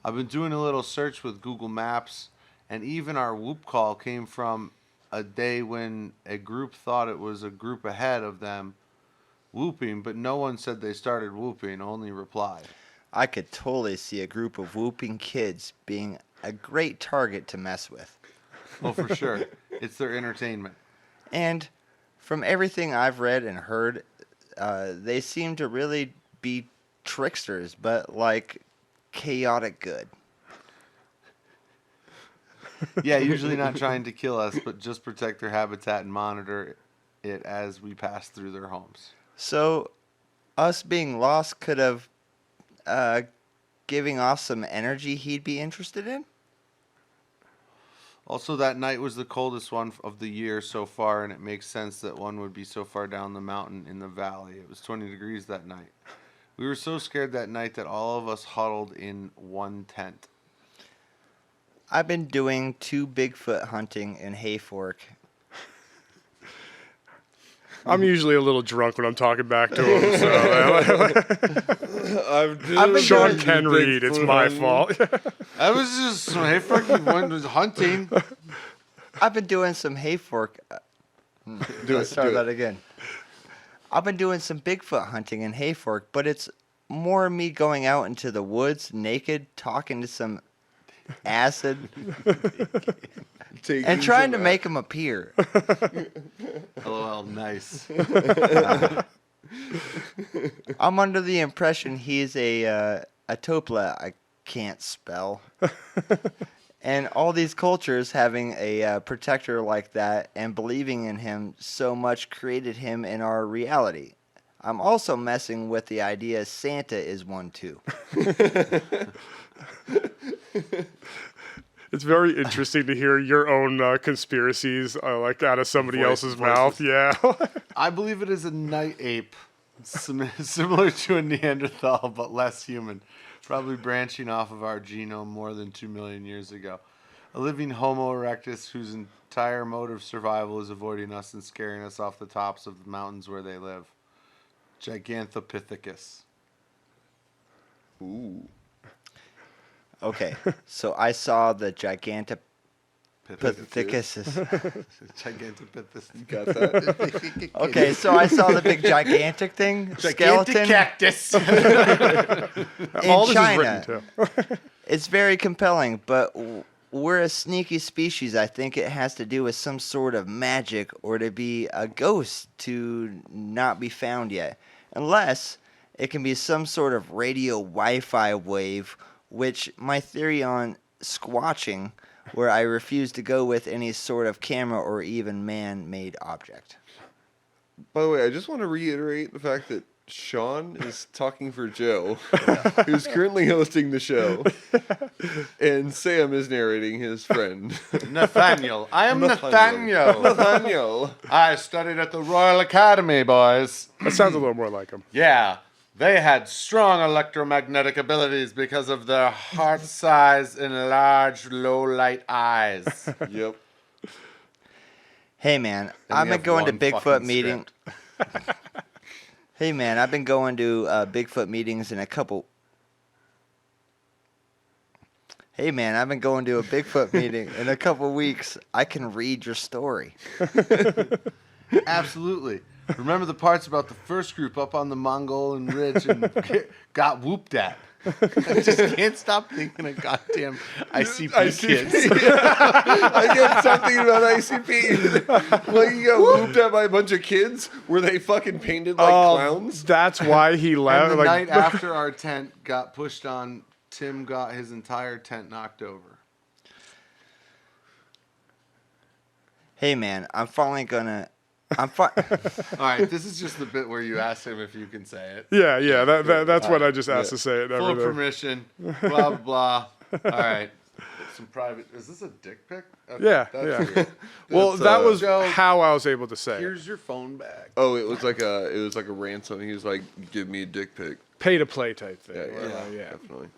I've been doing a little search with Google Maps, and even our whoop call came from a day when a group thought it was a group ahead of them whooping, but no one said they started whooping, only replied. I could totally see a group of whooping kids being a great target to mess with. Oh, for sure. It's their entertainment. And from everything I've read and heard, they seem to really be tricksters, but like chaotic good. Yeah, usually not trying to kill us, but just protect their habitat and monitor it as we pass through their homes. So, us being lost could have giving off some energy he'd be interested in? Also, that night was the coldest one of the year so far, and it makes sense that one would be so far down the mountain in the valley. It was 20 degrees that night. We were so scared that night that all of us huddled in one tent. I've been doing 2 Bigfoot hunting in Hayfork. I'm usually a little drunk when I'm talking back to him, so Sean can read. It's my fault. I was just hey, fucking one was hunting. I've been doing some Hayfork. Let's start that again. I've been doing some Bigfoot hunting in Hayfork, but it's more me going out into the woods naked, talking to some acid, and trying to make him appear. LOL, nice. I'm under the impression he's a topla I can't spell. And all these cultures having a protector like that and believing in him so much created him in our reality. I'm also messing with the idea Santa is one too. It's very interesting to hear your own conspiracies like out of somebody else's mouth. Yeah. I believe it is a night ape, similar to a Neanderthal, but less human. Probably branching off of our genome more than 2 million years ago. A living Homo erectus whose entire mode of survival is avoiding us and scaring us off the tops of the mountains where they live. Gigantopithecus. Ooh. Okay, so I saw the Gigantopithecus. Gigantopithecus. Got that? Okay, so I saw the big gigantic thing, skeleton cactus. in All this China. is written too. It's very compelling, but we're a sneaky species. I think it has to do with some sort of magic or to be a ghost to not be found yet. Unless it can be some sort of radio Wi-Fi wave, which my theory on squatching, where I refuse to go with any sort of camera or even man-made object. By the way, I just want to reiterate the fact that Sean is talking for Joe, who's currently hosting the show, and Sam is narrating his friend. Nathaniel. I am Nathaniel. Nathaniel. I studied at the Royal Academy, boys. That sounds a little more like him. Yeah, they had strong electromagnetic abilities because of their heart size and large, low-light eyes. Yep. Hey man, Then I've you been have going to one Bigfoot fucking meeting. script. Hey man, I've been going to Bigfoot meetings in a couple. Hey man, I've been going to a Bigfoot meeting in a couple weeks. I can read your story. Absolutely. Remember the parts about the first group up on the Mongolian Ridge and got whooped at? I just can't stop thinking of goddamn ICP kids. I can't stop thinking about ICP. Like, you got whooped at by a bunch of kids where they fucking painted like clowns. That's why he left. And the night after our tent got pushed on, Tim got his entire tent knocked over. Hey man, I'm finally gonna. All right, this is just the bit where you ask him if you can say it. Yeah. That's what I just asked to say it. Full permission. Blah blah. All right. Some private. Is this a dick pic? Okay, Yeah. weird. Well, that was Joe, how I was able to say it. Here's your phone back. Oh, it was like a ransom. He was like, "Give me a dick pic." Pay to play type thing. Yeah, definitely.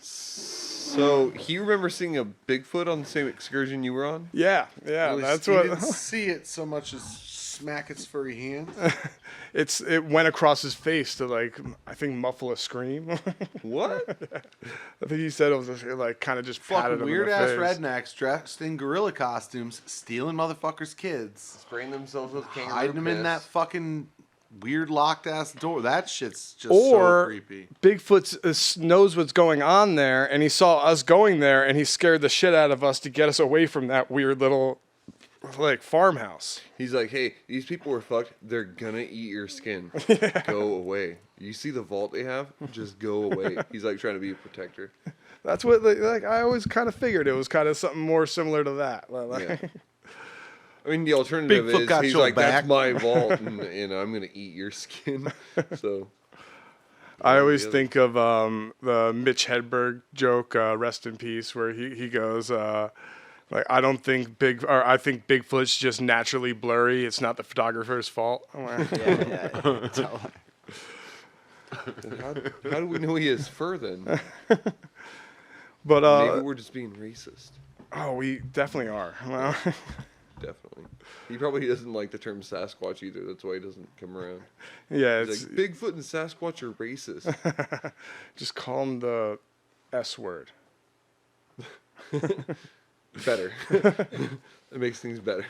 So he remember seeing a Bigfoot on the same excursion you were on? Yeah. Well, That's he what. didn't see it so much as smack its furry hands. It went across his face to like I think muffle a scream. What? I think he said it was just, like kind of just patted Fucking him weird in the ass face. rednecks dressed in gorilla costumes, stealing motherfuckers' kids, Spraying themselves with kangaroo hiding them in piss. that fucking weird locked ass door. That shit's just Or so creepy. Bigfoot knows what's going on there, and he saw us going there, and he scared the shit out of us to get us away from that weird little like farmhouse. He's like, hey, these people are fucked. They're gonna eat your skin. Go away. You see the vault they have? Just go away. He's like trying to be a protector. That's what like I always kind of figured it was kind of something more similar to that. Like, Yeah. I mean, the alternative Bigfoot is got he's your like, back. that's my vault, and I'm gonna eat your skin. So I always think of the Mitch Hedberg joke, "Rest in Peace," where he goes, like, I think Bigfoot's just naturally blurry. It's not the photographer's fault. I'm like, Yeah. how do we know he has fur then? but Maybe we're just being racist. oh, we definitely are. Well, Definitely. He probably doesn't like the term Sasquatch either. That's why he doesn't come around. yeah, He's it's like, Bigfoot and Sasquatch are racist. just call him the S word. Better. It makes things better.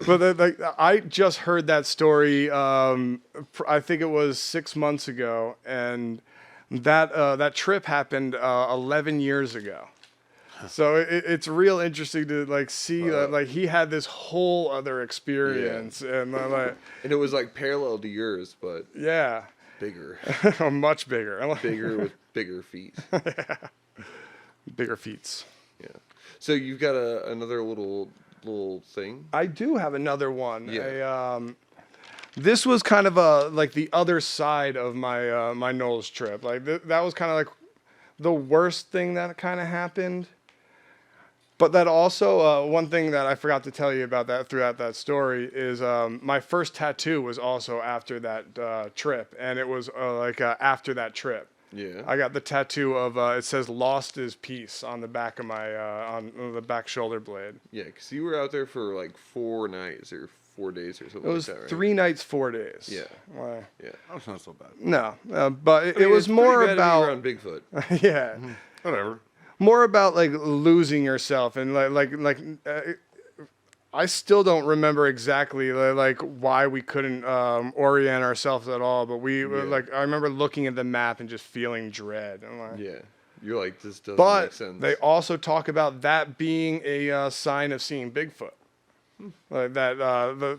But like, I just heard that story. I think it was 6 months ago, and that trip happened 11 years ago. So it's real interesting to like see that like he had this whole other experience, and like And it was like parallel to yours, but yeah, bigger. much bigger, Bigger with bigger feet. bigger feats. Yeah. So you've got another little thing. I do have another one. Yeah. This was kind of like the other side of my my Knowles trip. Like that was kind of like the worst thing that kind of happened. But that also one thing that I forgot to tell you about that throughout that story is my first tattoo was also after that trip, and it was after that trip. Yeah. I got the tattoo of it says "Lost is Peace" on the back of my on the back shoulder blade. Yeah, because you were out there for like 4 nights or 4 days or something It was like that, right? 3 nights, 4 days. Yeah. Why? Yeah. That's not so bad. No, but it I mean, was it's more pretty bad to be about around Bigfoot. yeah, Whatever. more about like losing yourself and I still don't remember exactly like why we couldn't orient ourselves at all, but we were, like I remember looking at the map and just feeling dread. I'm like, Yeah. You're like, this doesn't make but sense. they also talk about that being a sign of seeing Bigfoot. Like that,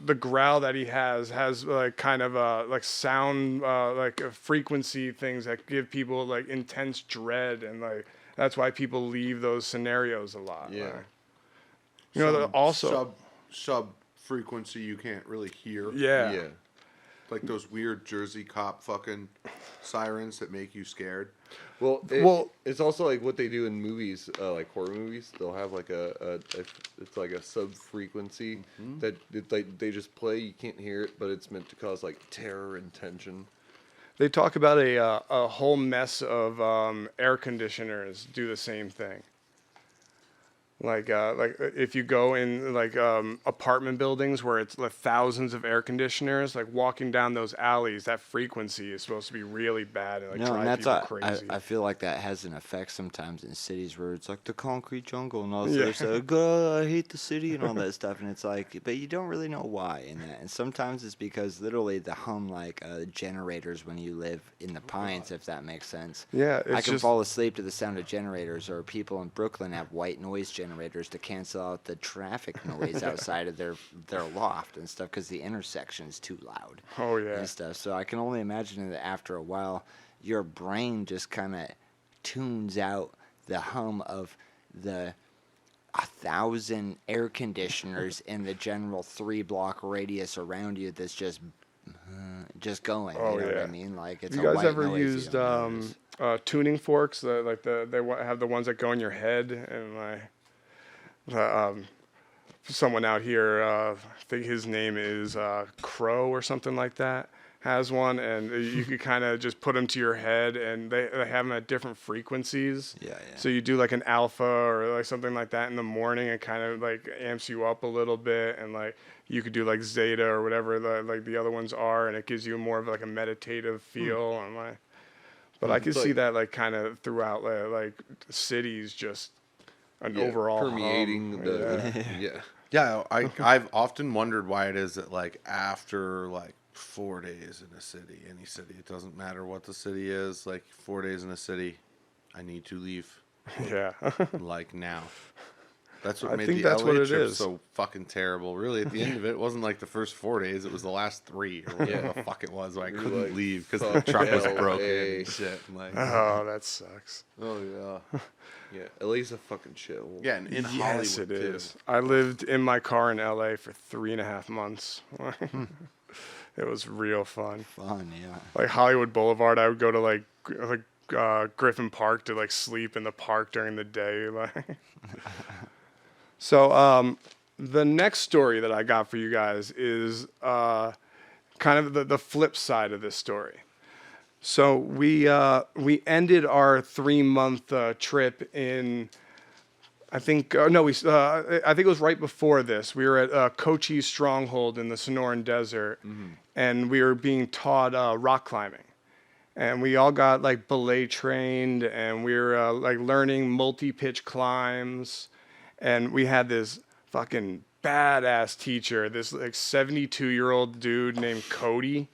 the growl that he has like kind of like sound like frequency things that give people like intense dread, and like that's why people leave those scenarios a lot. Yeah. Like, you know, also sub frequency you can't really hear. yeah. Like those weird Jersey cop fucking sirens that make you scared. Well, it's also like what they do in movies, like horror movies. They'll have like it's like a sub frequency that they just play. You can't hear it, but it's meant to cause like terror and tension. They talk about a whole mess of air conditioners do the same thing. Like if you go in like apartment buildings where it's like thousands of air conditioners, like walking down those alleys, that frequency is supposed to be really bad and like No, and drive that's people crazy. I feel like that has an effect sometimes in cities where it's like the concrete jungle and all this other stuff. God, I hate the city and all that stuff, and it's like, but you don't really know why in that. And sometimes it's because literally the hum like generators when you live in the pines, if that makes sense. Yeah, I it's can just fall asleep to the sound of generators, or people in Brooklyn have white noise generators to cancel out the traffic noise outside of their loft and stuff because the intersection is too loud. Oh yeah. And stuff. So I can only imagine that after a while, your brain just kind of tunes out the hum of the 1,000 air conditioners in the general 3-block radius around you that's just going. Oh, you know what yeah. I mean? Like it's You a guys white ever noise you used don't notice. tuning forks? They have the ones that go in your head, and someone out here, I think his name is Crow or something like that, has one, and you could kind of just put them to your head, and they have them at different frequencies. Yeah. So you do like an alpha or like something like that in the morning, and kind of like amps you up a little bit, and like you could do like zeta or whatever the other ones are, and it gives you more of like a meditative feel. And like, but I could see that like kind of throughout like cities, just an overall permeating Yeah, I've often wondered why it is that like after like 4 days in a city, any city, it doesn't matter what the city is, like 4 days in a city, I need to leave. Yeah. Like now. That's what I made think the that's LA what it trip is. so fucking terrible. Really, at the end of it, it wasn't like the first 4 days; it was the last 3 or whatever the fuck it was. Where I couldn't like, leave because the truck was LA. broken and shit. And like, Oh, that sucks. oh yeah, Yeah, LA's a fucking shithole. yeah, and in Yes, Hollywood it too. is. I lived in my car in LA for 3.5 months. It was real fun. Fun, yeah. Like Hollywood Boulevard, I would go to like Griffin Park to like sleep in the park during the day. Like. So the next story that I got for you guys is kind of the flip side of this story. So we ended our 3-month trip in, I think I think it was right before this. We were at Cochise Stronghold in the Sonoran Desert, and we were being taught rock climbing. And we all got like belay trained, and we were like learning multi-pitch climbs. And we had this fucking badass teacher, this like 72-year-old dude named Cody,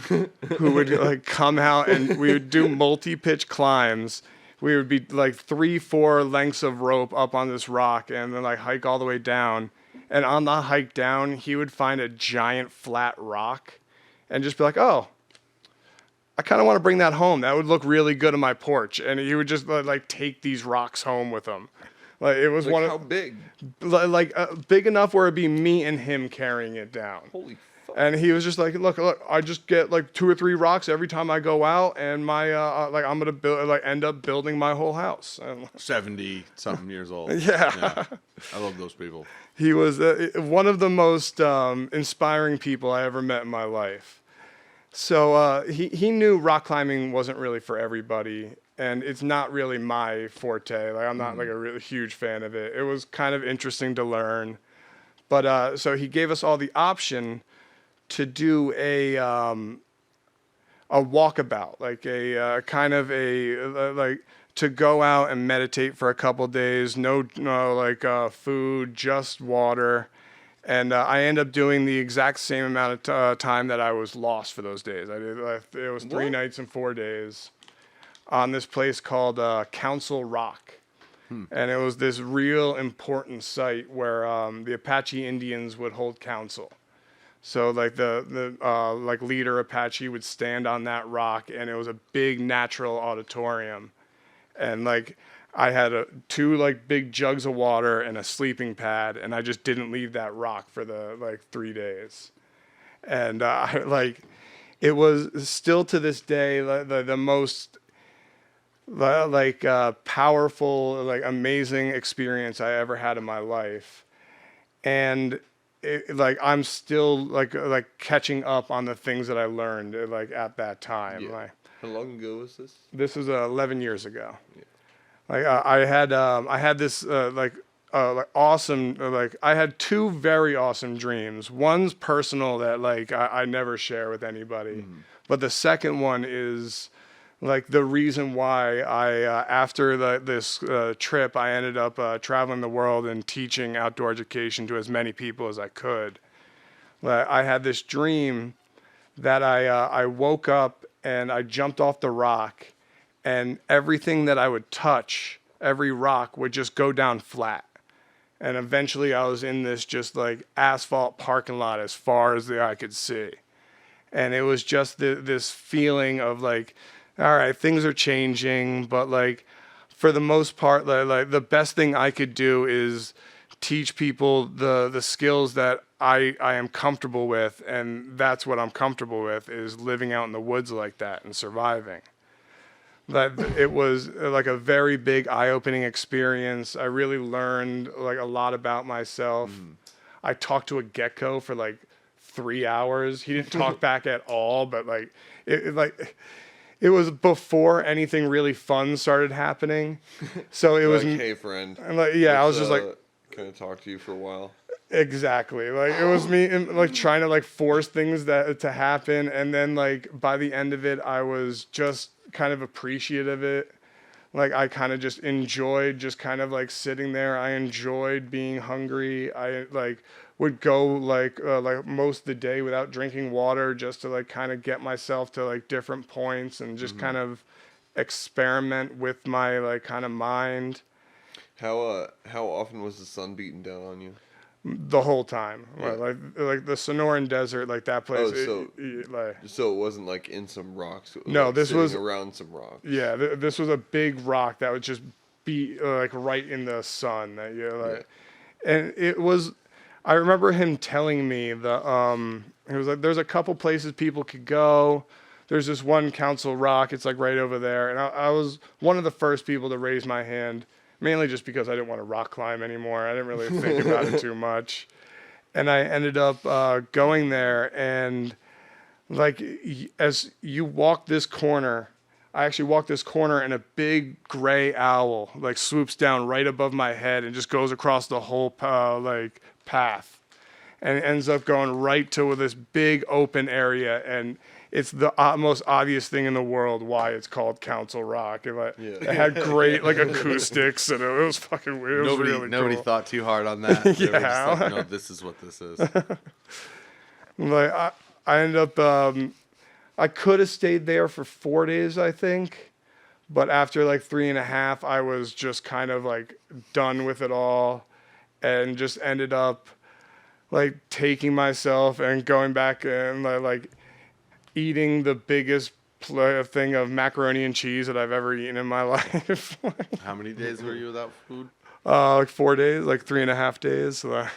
who would like come out, and we would do multi-pitch climbs. We would be like 3-4 lengths of rope up on this rock, and then like hike all the way down. And on the hike down, he would find a giant flat rock and just be like, "Oh, I kind of want to bring that home. That would look really good on my porch." And he would just like take these rocks home with him. Like it was Like how big? Big enough where it'd be me and him carrying it down. Holy fuck. And he was just like, look, I just get like 2 or 3 rocks every time I go out, and my like I'm gonna build end up building my whole house. And, 70-something years old. Yeah. I love those people. he was one of the most inspiring people I ever met in my life. So he knew rock climbing wasn't really for everybody, and it's not really my forte. Like I'm not like a really huge fan of it. It was kind of interesting to learn, but so he gave us all the option to do a walkabout, like a kind of like to go out and meditate for a couple days. No food, just water. And I ended up doing the exact same amount of time that I was lost for those days. It was 3 nights and 4 days on this place called Council Rock. And it was this real important site where the Apache Indians would hold council. So like the like leader Apache would stand on that rock, and it was a big natural auditorium. And like I had 2 like big jugs of water and a sleeping pad, and I just didn't leave that rock for the like 3 days. And it was still to this day the most powerful, like amazing experience I ever had in my life. And I'm still like catching up on the things that I learned like at that time. Yeah. Like, how long ago was this? This was 11 years ago. Yeah. Like I had this awesome, like I had 2 very awesome dreams. One's personal that like I never share with anybody, but the second one is like the reason why I after this trip I ended up traveling the world and teaching outdoor education to as many people as I could. I had this dream that I woke up and I jumped off the rock, and everything that I would touch, every rock would just go down flat. And eventually I was in this just like asphalt parking lot as far as the eye could see. And it was just this feeling of like, all right, things are changing, but like for the most part, like the best thing I could do is teach people the skills that I am comfortable with, and that's what I'm comfortable with, is living out in the woods like that and surviving. That it was like a very big eye-opening experience. I really learned like a lot about myself. I talked to a gecko for like 3 hours. He didn't talk back at all, but like it was before anything really fun started happening. So it was like, hey friend. and like yeah, I was just like kind of talk to you for a while. exactly. Like it was me and like trying to like force things that to happen, and then like by the end of it I was just kind of appreciative of it. Like I kind of just enjoyed just kind of like sitting there. I enjoyed being hungry. I like would go like most of the day without drinking water just to like kind of get myself to like different points and just kind of experiment with my like kind of mind How often was the sun beating down on you? the whole time. Yeah. Like the Sonoran Desert, like that place. Oh, so it wasn't like in some rocks. It was No, like this sitting was around some rocks. Yeah, this was a big rock that would just be like right in the sun. That you like, and it was. I remember him telling me he was like, "There's a couple places people could go. There's this one Council Rock. It's like right over there." And I was one of the first people to raise my hand, mainly just because I didn't want to rock climb anymore. I didn't really think about it too much, and I ended up going there. And like as you walk this corner. I actually walked this corner and a big gray owl like swoops down right above my head and just goes across the whole like path, and it ends up going right to this big open area, and it's the most obvious thing in the world why it's called Council Rock. It had great like acoustics and it was fucking weird. Nobody Cool. thought too hard on that. They were just like, no, this is what this is. Like I ended up. I could have stayed there for 4 days, I think. But after like 3.5, I was just kind of like done with it all and just ended up like taking myself and going back and like eating the biggest thing of macaroni and cheese that I've ever eaten in my life. How many days were you without food? Like 4 days, like 3.5 days. So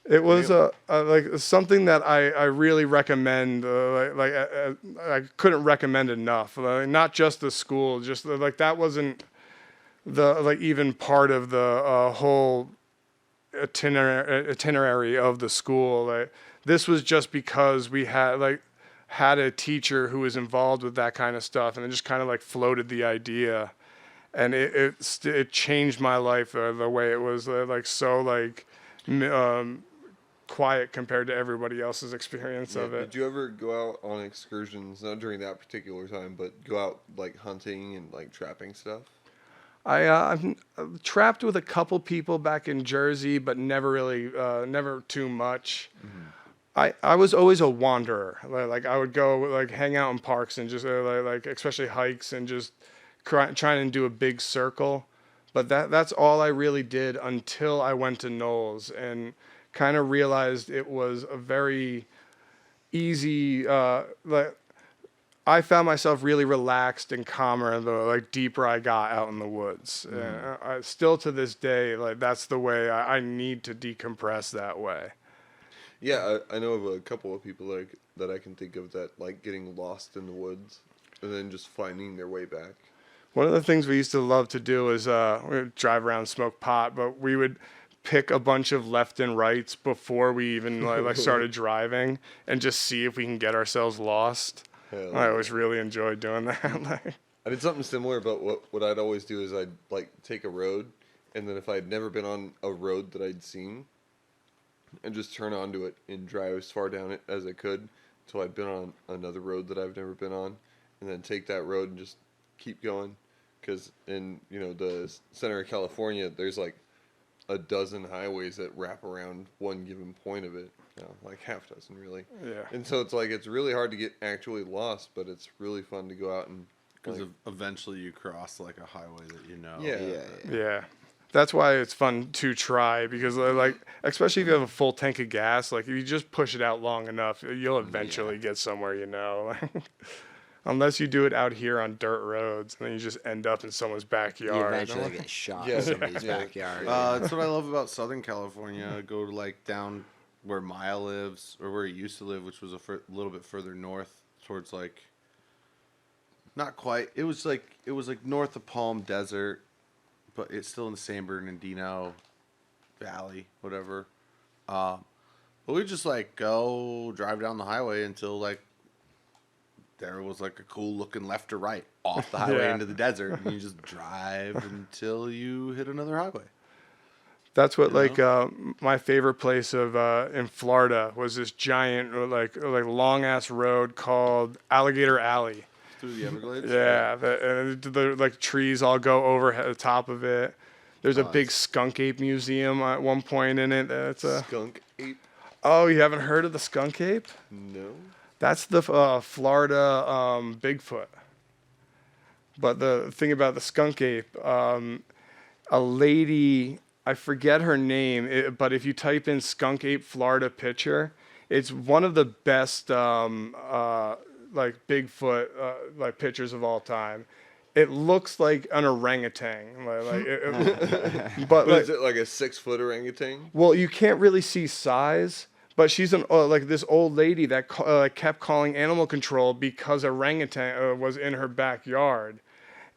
it was like something that I really recommend. I couldn't recommend enough. Not just the school, just like that wasn't the like even part of the whole itinerary of the school. Like this was just because we had a teacher who was involved with that kind of stuff, and it just kind of like floated the idea, and it changed my life the way it was like so like. Quiet compared to everybody else's experience of it. Did you ever go out on excursions, not during that particular time, but go out like hunting and like trapping stuff? I've trapped with a couple people back in Jersey, but never really, never too much. Mm-hmm. I was always a wanderer. Like I would go like hang out in parks and just like especially hikes and just trying to do a big circle. But that's all I really did until I went to Knowles and kind of realized it was a very easy like I found myself really relaxed and calmer the like deeper I got out in the woods. And still to this day, like that's the way I need to decompress that way. Yeah, I know of a couple of people like that I can think of that like getting lost in the woods and then just finding their way back. One of the things we used to love to do is we would drive around and smoke pot, but we would pick a bunch of left and rights before we even like started driving and just see if we can get ourselves lost. I always really enjoyed doing that. I did something similar, but what I'd always do is I'd like take a road, and then if I'd never been on a road that I'd seen, and just turn onto it and drive as far down it as I could until I'd been on another road that I've never been on, and then take that road and just keep going. Because in the center of California, there's like a dozen highways that wrap around one given point of it. Like half dozen really. Yeah. And so it's like it's really hard to get actually lost, but it's really fun to go out and because eventually you cross like a highway that you know. Yeah. That's why it's fun to try because like especially if you have a full tank of gas, like if you just push it out long enough, you'll eventually get somewhere. Unless you do it out here on dirt roads, and then you just end up in someone's backyard. You eventually get shot in somebody's backyard. That's what I love about Southern California. Go to like down where Maya lives, or where he used to live, which was a little bit further north, towards like, not quite. It was like north of Palm Desert, but it's still in the San Bernardino Valley, whatever. Well, we just like go drive down the highway until like there was like a cool looking left or right off the highway into the desert, and you just drive until you hit another highway. That's what my favorite place of in Florida was this giant like long ass road called Alligator Alley. Through the Everglades. Yeah, the like trees all go over the top of it. There's a big skunk ape museum at one point in it. That's a skunk ape. Oh, you haven't heard of the skunk ape? No. That's the Florida Bigfoot. But the thing about the skunk ape, a lady, I forget her name, but if you type in skunk ape Florida picture, it's one of the best like Bigfoot like pictures of all time. It looks like an orangutan, but is it like a 6-foot orangutan? Well, you can't really see size, but she's an like this old lady that kept calling animal control because orangutan was in her backyard,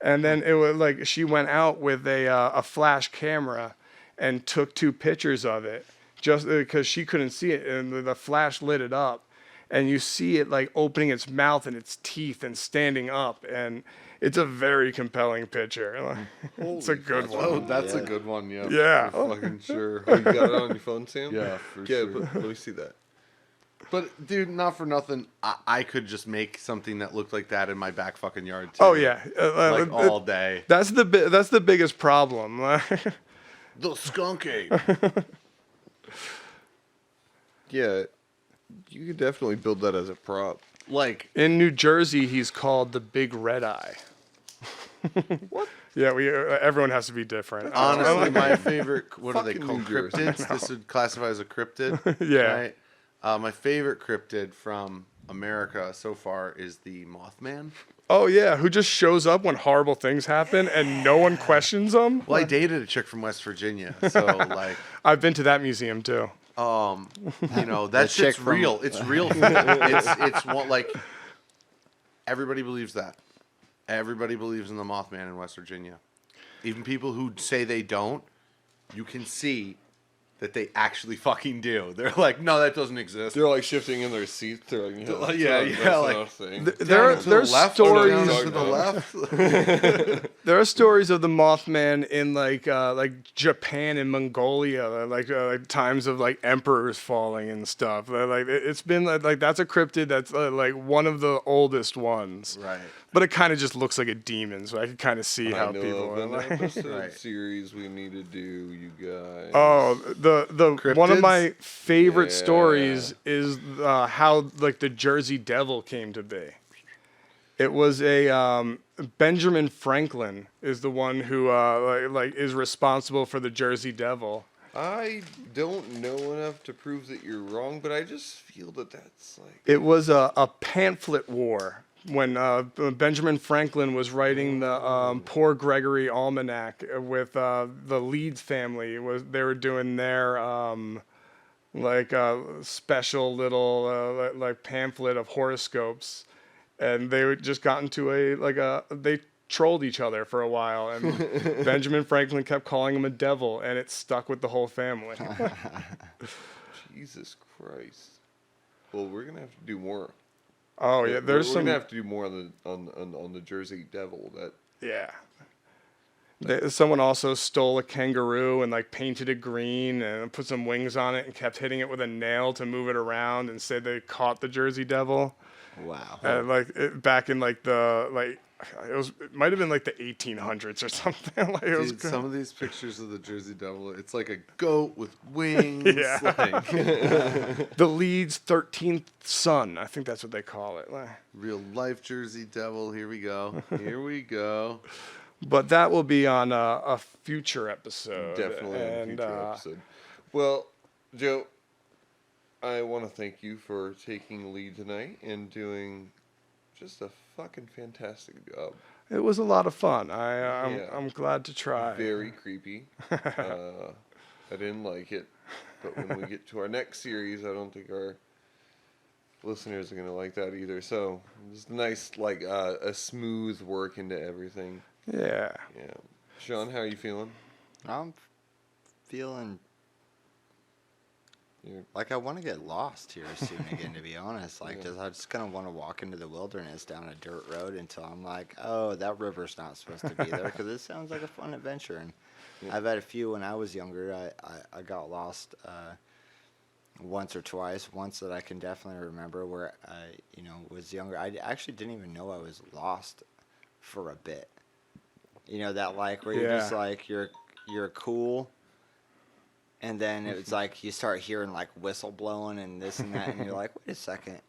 and then it was like she went out with a flash camera and took 2 pictures of it just because she couldn't see it, and the flash lit it up, and you see it like opening its mouth and its teeth and standing up, and it's a very compelling picture. It's a good one. Oh, that's a good one. Yeah. Yeah. For fucking sure. Oh, you got it on your phone, Sam? Yeah, for sure. sure. Let me see that. But dude, not for nothing, I could just make something that looked like that in my back fucking yard too. Oh yeah, like all day. That's the biggest problem. The skunk ape. Yeah, you could definitely build that as a prop. Like in New Jersey, he's called the Big Red Eye. What? Yeah, everyone has to be different. Honestly, my favorite, what are they Fucking called? New Jersey. Cryptids? This would classify as a cryptid. Yeah. Right? My favorite cryptid from America so far is the Mothman. Oh yeah, who just shows up when horrible things happen and no one questions them? Well, I dated a chick from West Virginia, so like, I've been to that museum too. you know, that shit's real. It's real. It's one, like, everybody believes that. Everybody believes in the Mothman in West Virginia. Even people who say they don't, you can see that they actually fucking do. They're like, no, that doesn't exist. They're like shifting in their seats. They're like, Yeah, that's like, not a thing. There's stories. To the left. There are stories of the Mothman in like Japan and Mongolia, like times of like emperors falling and stuff. Like it's been like that's a cryptid that's like one of the oldest ones. Right. But it kind of just looks like a demon, so I can kind of see how I know people of are an like. episode Right. series we need to do, you guys. Oh, the one of Cryptids? my favorite Yeah. stories is how like the Jersey Devil came to be. It was a Benjamin Franklin is the one who like is responsible for the Jersey Devil. I don't know enough to prove that you're wrong, but I just feel that that's like... It was a pamphlet war when Benjamin Franklin was writing the Poor Gregory Almanac with the Leeds family. They were doing their special little like pamphlet of horoscopes, and they just got into they trolled each other for a while, and Benjamin Franklin kept calling him a devil, and it stuck with the whole family. Jesus Christ. Well, we're gonna have to do more. Oh yeah, we're gonna have to do more on the Jersey Devil. That yeah. Someone also stole a kangaroo and like painted it green and put some wings on it and kept hitting it with a nail to move it around and said they caught the Jersey Devil. Wow. And back in like it might have been like the 1800s or something. Like Dude, some of these pictures of the Jersey Devil, it's like a goat with wings. Yeah. Like, the Leeds 13th son, I think that's what they call it. real life Jersey Devil. Here we go. Here we go. But that will be on a future episode. definitely in a future episode. Well, Joe, I want to thank you for taking the lead tonight and doing just a fucking fantastic job. It was a lot of fun. I'm glad to try. Very creepy. I didn't like it, but when we get to our next series, I don't think our listeners are gonna like that either. So it's nice, like a smooth work into everything. Yeah. Yeah. Sean, how are you feeling? I'm feeling Like, I want to get lost here soon again, to be honest. Like, I just kind of want to walk into the wilderness down a dirt road until I'm like, oh, that river's not supposed to be there, because it sounds like a fun adventure. And I've had a few when I was younger. I got lost once or twice. Once that I can definitely remember where I, was younger. I actually didn't even know I was lost for a bit. That like where you're just like you're cool. And then it was like you start hearing like whistle blowing and this and that, and you're like, wait a second.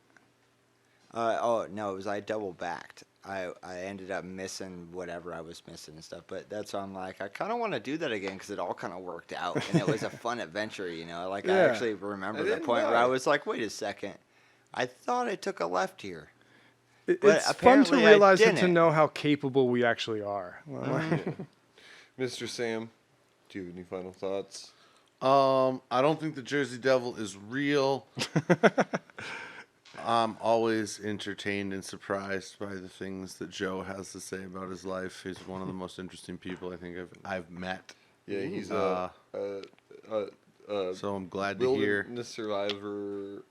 Oh no, it was I double backed. I ended up missing whatever I was missing and stuff. But that's why I'm like, I kind of want to do that again because it all kind of worked out and it was a fun adventure, Like I actually remember the point where I was like, wait a second, I thought I took a left here. It's fun to realize and to know how capable we actually are. Mr. Sam, do you have any final thoughts? I don't think the Jersey Devil is real. I'm always entertained and surprised by the things that Joe has to say about his life. He's one of the most interesting people I think I've met. Yeah, he's so I'm glad to hear. Wilderness survivor.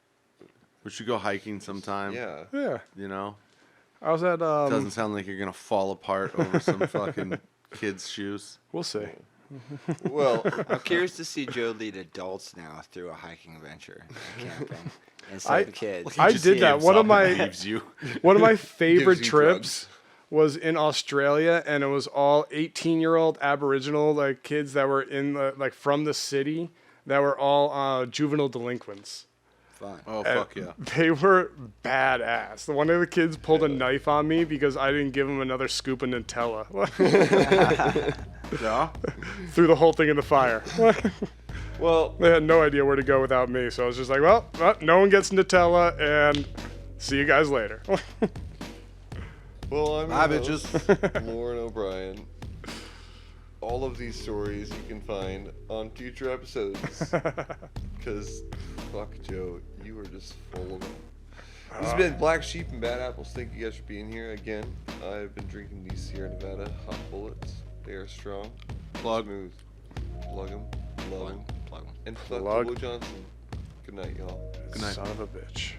We should go hiking sometime. Yeah. I was at. Doesn't sound like you're gonna fall apart over some fucking kids' shoes. We'll see. Well, I'm curious to see Joe lead adults now through a hiking adventure, camping, instead of kids. I did that. One of my favorite trips was in Australia, and it was all 18-year-old Aboriginal kids that were in from the city that were all juvenile delinquents. Fun. Oh, fuck yeah. They were badass. One of the kids pulled a knife on me because I didn't give him another scoop of Nutella. Yeah? Threw the whole thing in the fire. Well, they had no idea where to go without me, so I was just like, well, no one gets Nutella, and see you guys later. Well, I'm Bye, bitches. Lauren O'Brien. All of these stories you can find on future episodes. Because, fuck, Joe, you are just full of them. This has been Black Sheep and Bad Apples. Thank you guys for being here again. I've been drinking these Sierra Nevada Hot Bullets. They are strong, smooth. Plug them, love them, Plug 'em. and fuck Johnson. Good night, y'all. Good night. Son of a bitch.